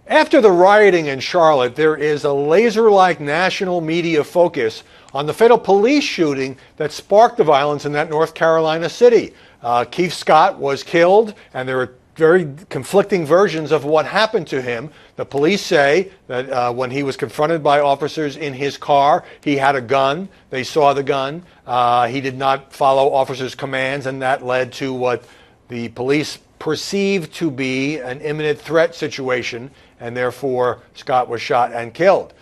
After the rioting in Charlotte, there is a laser-like national media focus on the fatal police shooting that sparked the violence in that North Carolina city. Keith Scott was killed, and there are very conflicting versions of what happened to him. The police say that when he was confronted by officers in his car, he had a gun. They saw the gun. He did not follow officers' commands, and that led to what the police perceived to be an imminent threat situation, and therefore Scott was shot and killed.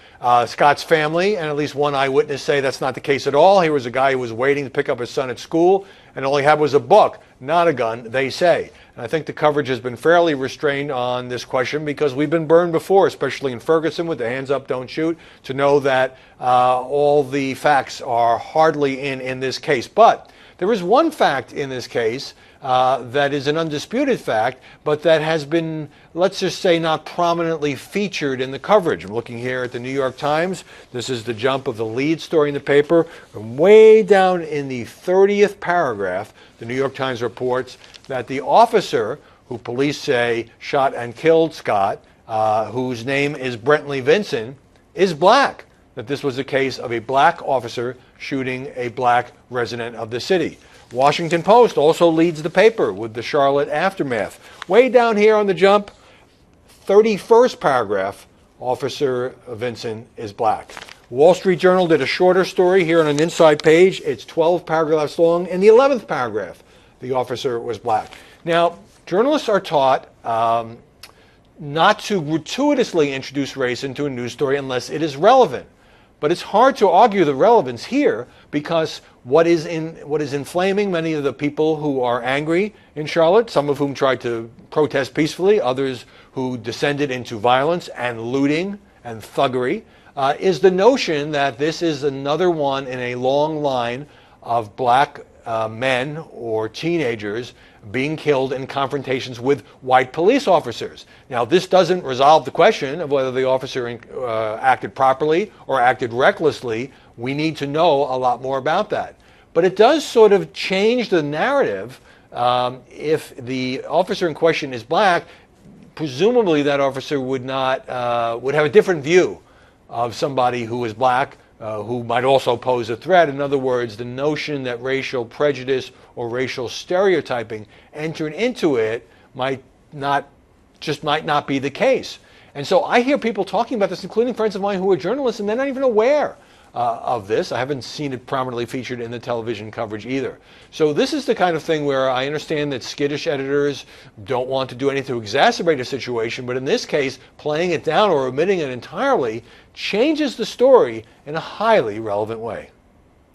Scott's family and at least one eyewitness say that's not the case at all. He was a guy who was waiting to pick up his son at school, and all he had was a book, not a gun, they say. And I think the coverage has been fairly restrained on this question because we've been burned before, especially in Ferguson with the hands up, don't shoot, to know that all the facts are hardly in this case. But there is one fact in this case that is an undisputed fact, but that has been, let's just say, not prominently featured in the coverage. I'm looking here at the New York Times. This is the jump of the lead story in the paper. And way down in the 30th paragraph, the New York Times reports that the officer who police say shot and killed Scott, whose name is Brentley Vinson, is black. That this was a case of a black officer shooting a black resident of the city. Washington Post also leads the paper with the Charlotte aftermath. Way down here on the jump, 31st paragraph, Officer Vinson is black. Wall Street Journal did a shorter story here on an inside page. It's 12 paragraphs long. In the 11th paragraph, the officer was black. Now, journalists are taught not to gratuitously introduce race into a news story unless it is relevant. But it's hard to argue the relevance here because what is inflaming many of the people who are angry in Charlotte, some of whom tried to protest peacefully, others who descended into violence and looting and thuggery, is the notion that this is another one in a long line of black men or teenagers being killed in confrontations with white police officers. Now, this doesn't resolve the question of whether the officer acted properly or acted recklessly. We need to know a lot more about that. But it does sort of change the narrative. If the officer in question is black, presumably that officer would have a different view of somebody who is black, who might also pose a threat. In other words, the notion that racial prejudice or racial stereotyping entered into it might not be the case. And so I hear people talking about this, including friends of mine who are journalists, and they're not even aware of this. I haven't seen it prominently featured in the television coverage either. So this is the kind of thing where I understand that skittish editors don't want to do anything to exacerbate a situation, but in this case, playing it down or omitting it entirely changes the story in a highly relevant way.